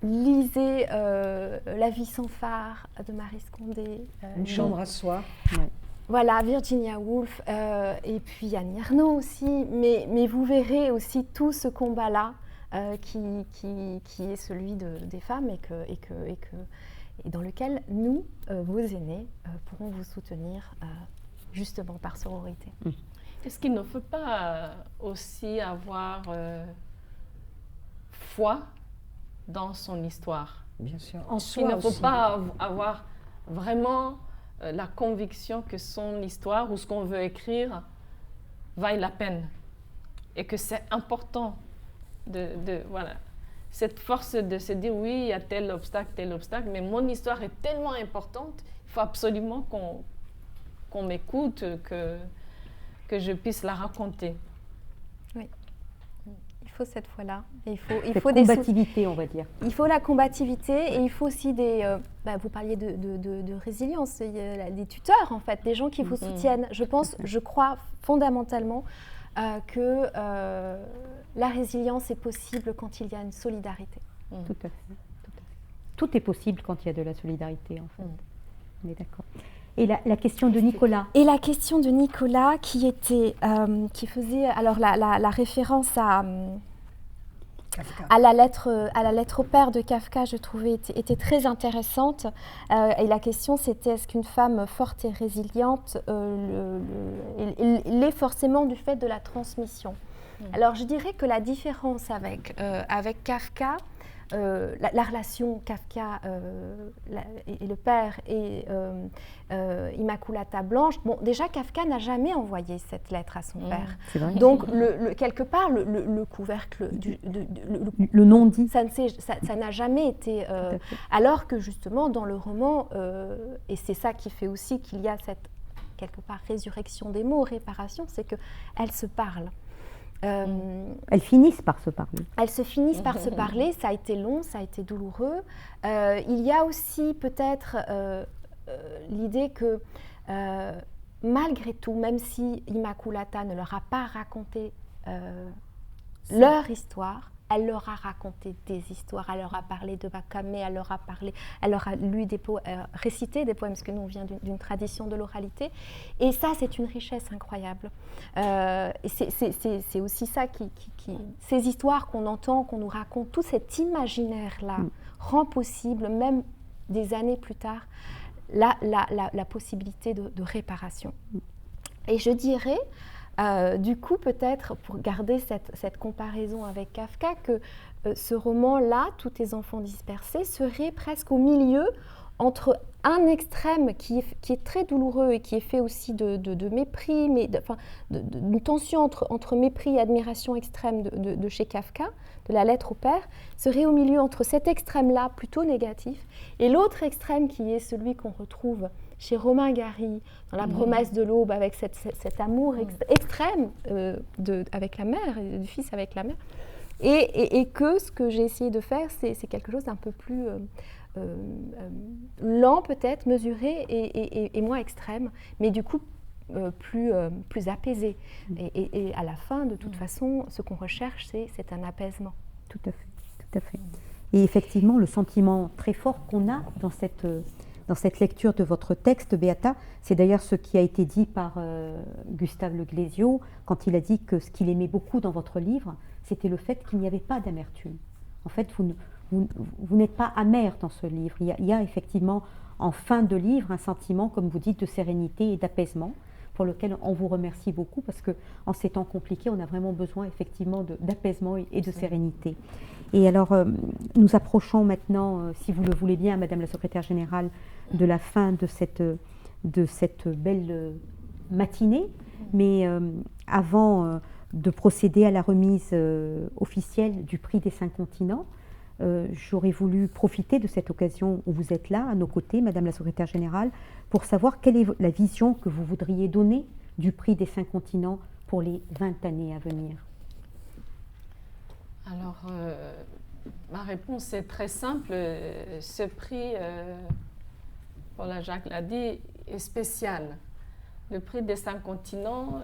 Lisez La vie sans phare de Marie Scondé. Une chambre à soi. Voilà, Virginia Woolf, et puis Annie Ernaux aussi, mais vous verrez aussi tout ce combat-là qui est celui des femmes et dans lequel nous, vos aînés, pourrons vous soutenir justement par sororité. Est-ce qu'il ne faut pas aussi avoir foi dans son histoire? Bien sûr. En Il ne soi faut aussi. pas avoir vraiment la conviction que son histoire ou ce qu'on veut écrire vaille la peine et que c'est important voilà, cette force de se dire oui, il y a tel obstacle, mais mon histoire est tellement importante, il faut absolument qu'on m'écoute, que je puisse la raconter. Oui, il faut cette foi-là. Il Cette faut combativité, on va dire. Il faut la combativité et il faut aussi vous parliez de résilience, il y a des tuteurs en fait, des gens qui vous soutiennent. Je crois fondamentalement que la résilience est possible quand il y a une solidarité. Tout à fait. Tout est possible quand il y a de la solidarité, en fait. On est d'accord. Et la question de Nicolas. Et la question de Nicolas qui faisait alors la référence à la lettre au père de Kafka, je trouvais était très intéressante. Et la question c'était est-ce qu'une femme forte et résiliente l'est forcément du fait de la transmission. Alors je dirais que la différence avec Kafka, la relation Kafka et le père et Immaculata Blanche, bon, déjà Kafka n'a jamais envoyé cette lettre à son père. C'est vrai. Donc quelque part le couvercle, le non-dit, ça n'a jamais été... alors que justement dans le roman, et c'est ça qui fait aussi qu'il y a cette quelque part résurrection des mots, réparation, c'est qu'elles se parlent. Elles finissent par se parler. Elles se finissent par se parler, ça a été long, ça a été douloureux. Il y a aussi peut-être l'idée que malgré tout, même si Immaculata ne leur a pas raconté leur histoire, elle leur a raconté des histoires, elle leur a parlé de Bakamé, elle leur a lu récité des poèmes, parce que nous on vient d'une tradition de l'oralité. Et ça, c'est une richesse incroyable. Et c'est aussi ça ces histoires qu'on entend, qu'on nous raconte, tout cet imaginaire-là rend possible, même des années plus tard, la possibilité de réparation. Et je dirais, du coup, peut-être, pour garder cette comparaison avec Kafka, que ce roman-là, Tous tes enfants dispersés, serait presque au milieu entre un extrême qui est très douloureux et qui est fait aussi de mépris, d'une tension entre mépris et admiration extrême de chez Kafka, de la lettre au père, serait au milieu entre cet extrême-là, plutôt négatif, et l'autre extrême qui est celui qu'on retrouve chez Romain Gary, dans La promesse de l'aube, avec cet amour extrême avec la mère, et du fils avec la mère, et que ce que j'ai essayé de faire, c'est quelque chose d'un peu plus lent peut-être, mesuré et moins extrême, mais du coup plus apaisé. Et à la fin, de toute façon, ce qu'on recherche, c'est un apaisement. Tout à fait, tout à fait. Et effectivement, le sentiment très fort qu'on a dans cette lecture de votre texte, Beata, c'est d'ailleurs ce qui a été dit par Gustave Le Glézio quand il a dit que ce qu'il aimait beaucoup dans votre livre, c'était le fait qu'il n'y avait pas d'amertume. En fait, vous n'êtes pas amer dans ce livre. Il y a effectivement, en fin de livre, un sentiment, comme vous dites, de sérénité et d'apaisement, pour lequel on vous remercie beaucoup, parce qu'en ces temps compliqués, on a vraiment besoin effectivement d'apaisement et de sérénité. Et alors, nous approchons maintenant, si vous le voulez bien, Madame la Secrétaire Générale, de la fin de cette belle matinée. Mais avant de procéder à la remise officielle du prix des 5 continents, j'aurais voulu profiter de cette occasion où vous êtes là, à nos côtés, Madame la Secrétaire Générale, pour savoir quelle est la vision que vous voudriez donner du prix des 5 continents pour les 20 années à venir. Alors, ma réponse est très simple. Ce prix, voilà, Jacques l'a dit, est spécial. Le prix des 5 continents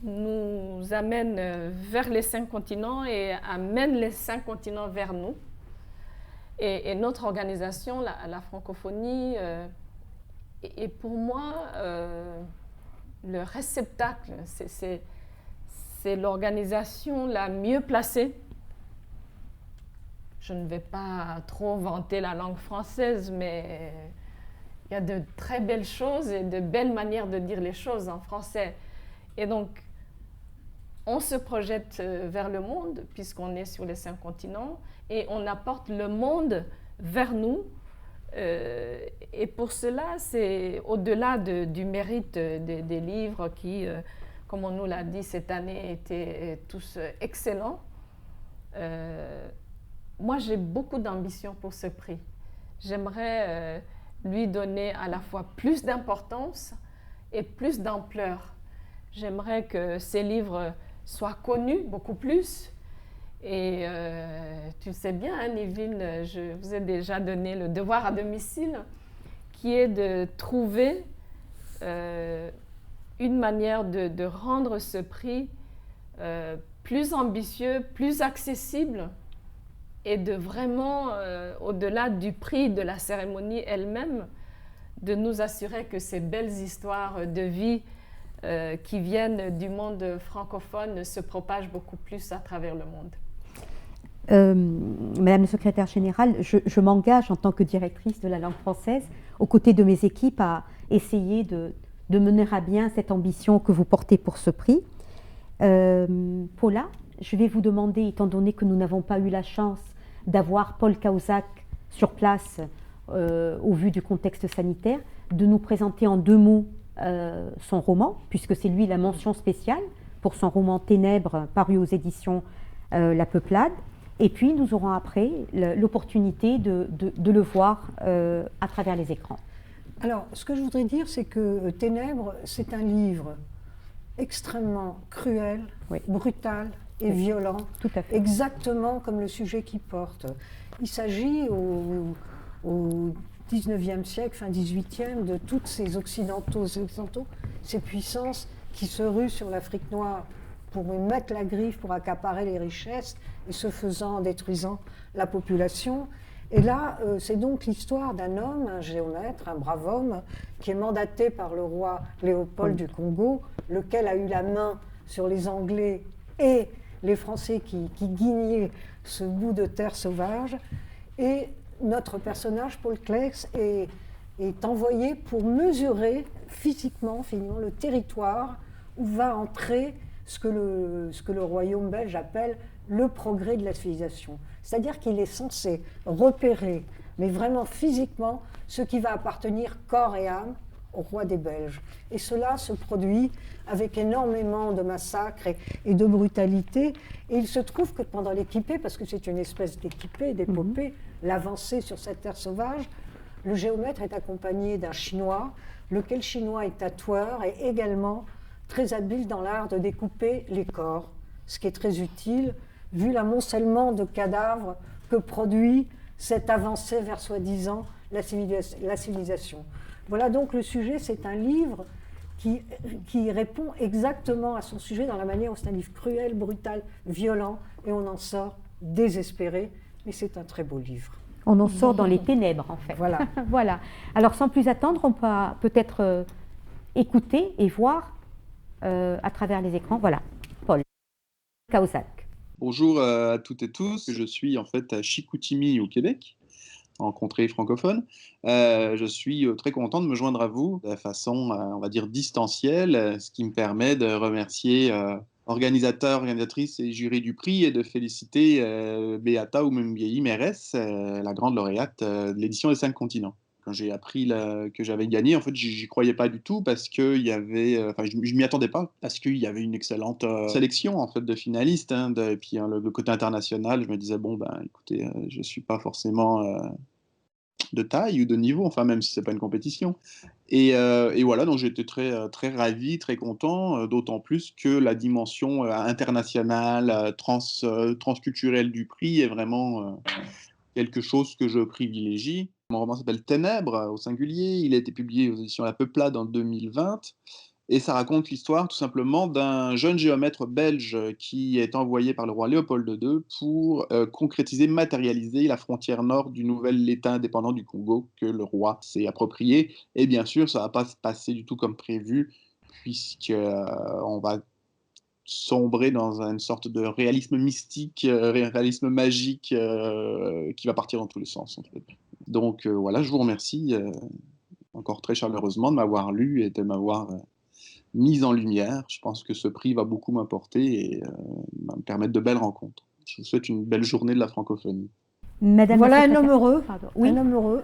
nous amène vers les 5 continents et amène les 5 continents vers nous. Et notre organisation, la francophonie, Et pour moi, le réceptacle, c'est l'organisation la mieux placée. Je ne vais pas trop vanter la langue française, mais il y a de très belles choses et de belles manières de dire les choses en français. Et donc, on se projette vers le monde, puisqu'on est sur les 5 continents, et on apporte le monde vers nous. Et pour cela, c'est au-delà du mérite des livres qui, comme on nous l'a dit cette année, étaient tous excellents. Moi, j'ai beaucoup d'ambition pour ce prix. J'aimerais lui donner à la fois plus d'importance et plus d'ampleur. J'aimerais que ces livres soient connus beaucoup plus. Et tu le sais bien, hein, Nivine, je vous ai déjà donné le devoir à domicile, qui est de trouver une manière de rendre ce prix plus ambitieux, plus accessible, et de vraiment, au-delà du prix de la cérémonie elle-même, de nous assurer que ces belles histoires de vie qui viennent du monde francophone se propagent beaucoup plus à travers le monde. Madame la secrétaire générale, je m'engage en tant que directrice de la langue française, aux côtés de mes équipes, à essayer de mener à bien cette ambition que vous portez pour ce prix. Paula, je vais vous demander, étant donné que nous n'avons pas eu la chance d'avoir Paul Cahuzac sur place au vu du contexte sanitaire, de nous présenter en 2 mots son roman, puisque c'est lui la mention spéciale pour son roman Ténèbres, paru aux éditions La Peuplade. Et puis nous aurons après l'opportunité de le voir à travers les écrans. Alors, ce que je voudrais dire, c'est que Ténèbres, c'est un livre extrêmement cruel, oui, brutal et violent, tout à fait, exactement comme le sujet qu'il porte. Il s'agit au 19e siècle, fin 18e, de toutes ces occidentaux, ces puissances qui se ruent sur l'Afrique noire pour y mettre la griffe, pour accaparer les richesses, et ce faisant, détruisant la population. Et là, c'est donc l'histoire d'un homme, un géomètre, un brave homme, qui est mandaté par le roi Léopold du Congo, lequel a eu la main sur les Anglais et les Français qui guignaient ce bout de terre sauvage. Et notre personnage, Paul Claix, est envoyé pour mesurer physiquement, finalement, le territoire où va entrer ce que le royaume belge appelle le progrès de la civilisation. C'est-à-dire qu'il est censé repérer, mais vraiment physiquement, ce qui va appartenir corps et âme au roi des Belges. Et cela se produit avec énormément de massacres et de brutalité. Et il se trouve que pendant l'équipée, parce que c'est une espèce d'équipée, d'épopée, l'avancée sur cette terre sauvage, le géomètre est accompagné d'un Chinois, lequel Chinois est tatoueur et également très habile dans l'art de découper les corps, ce qui est très utile vu l'amoncellement de cadavres que produit cette avancée vers soi-disant la civilisation. Voilà donc le sujet, c'est un livre qui répond exactement à son sujet dans la manière où c'est un livre cruel, brutal, violent, et on en sort désespéré, mais c'est un très beau livre. On en sort dans les ténèbres, en fait. Voilà. Voilà. Alors, sans plus attendre, on peut peut-être écouter et voir à travers les écrans. Voilà, Paul Cahuzac. Bonjour à toutes et tous. Je suis en fait à Chicoutimi, au Québec, en contrée francophone. Je suis très content de me joindre à vous de façon, on va dire, distancielle, ce qui me permet de remercier organisateurs, organisatrices et jurys du prix et de féliciter Beata Oumoumbieyi Mérès, la grande lauréate de l'édition des 5 continents. Quand j'ai appris que j'avais gagné, en fait, j'y croyais pas du tout parce qu'il y avait, je m'y attendais pas parce qu'il y avait une excellente sélection en fait de finalistes, hein, et puis hein, le côté international, je me disais bon ben écoutez, je suis pas forcément de taille ou de niveau, enfin même si c'est pas une compétition. Et voilà, donc j'étais très ravi, très content, d'autant plus que la dimension internationale, transculturelle du prix est vraiment quelque chose que je privilégie. Mon roman s'appelle Ténèbres, au singulier. Il a été publié aux éditions La Peuplade en 2020. Et ça raconte l'histoire tout simplement d'un jeune géomètre belge qui est envoyé par le roi Léopold II pour concrétiser, matérialiser la frontière nord du nouvel État indépendant du Congo que le roi s'est approprié. Et bien sûr, ça ne va pas se passer du tout comme prévu, puisqu'on va sombrer dans une sorte de réalisme mystique, réalisme magique qui va partir dans tous les sens. En fait. Donc voilà, je vous remercie encore très chaleureusement de m'avoir lu et de m'avoir mise en lumière. Je pense que ce prix va beaucoup m'apporter et me permettre de belles rencontres. Je vous souhaite une belle journée de la francophonie. Madame Voilà la un homme secrétaire- heureux. Pardon. Oui. Un homme heureux.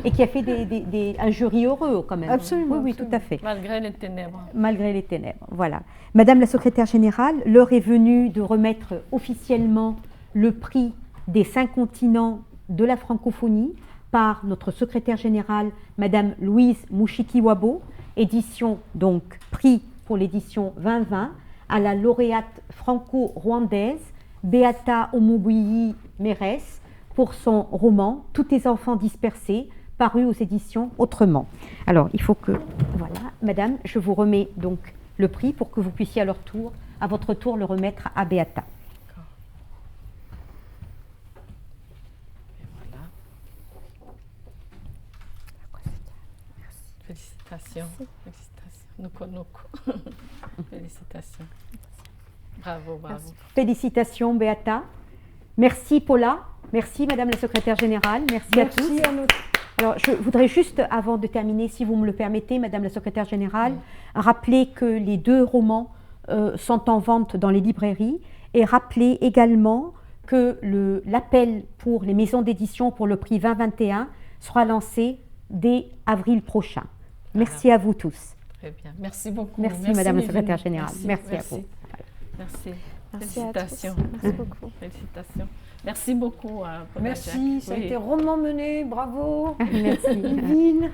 Et qui a fait un jury heureux quand même. Absolument, Oui, oui, absolument. tout à fait. Malgré les ténèbres. Malgré les ténèbres. Voilà. Madame la secrétaire générale, l'heure est venue de remettre officiellement le prix des 5 continents de la francophonie par notre secrétaire générale, Madame Louise Mouchiki-Wabo, édition, donc prix pour l'édition 2020, à la lauréate franco-rwandaise Beata Omobuyi Mérès pour son roman Tous tes enfants dispersés, paru aux éditions Autrement. Alors, il faut que... Voilà, Madame, je vous remets donc le prix pour que vous puissiez à votre tour, le remettre à Beata. Et voilà. Félicitations. Félicitations. Nuko. Félicitations. Bravo, bravo. Félicitations, Beata. Merci, Paula. Merci, Madame la secrétaire générale. Merci à tous. Merci à notre... Alors, je voudrais juste, avant de terminer, si vous me le permettez, Madame la secrétaire générale, rappeler que les 2 romans sont en vente dans les librairies et rappeler également que l'appel pour les maisons d'édition pour le prix 2021 sera lancé dès avril prochain. Merci à vous tous. Très bien. Merci beaucoup. Merci, Madame la Mévine. secrétaire générale. Merci à vous. Merci. Merci à tous. Félicitations. Merci beaucoup. Félicitations. Merci beaucoup. Paula Merci, Jack. ça a Oui. été rondement mené, bravo. Merci. Yvine.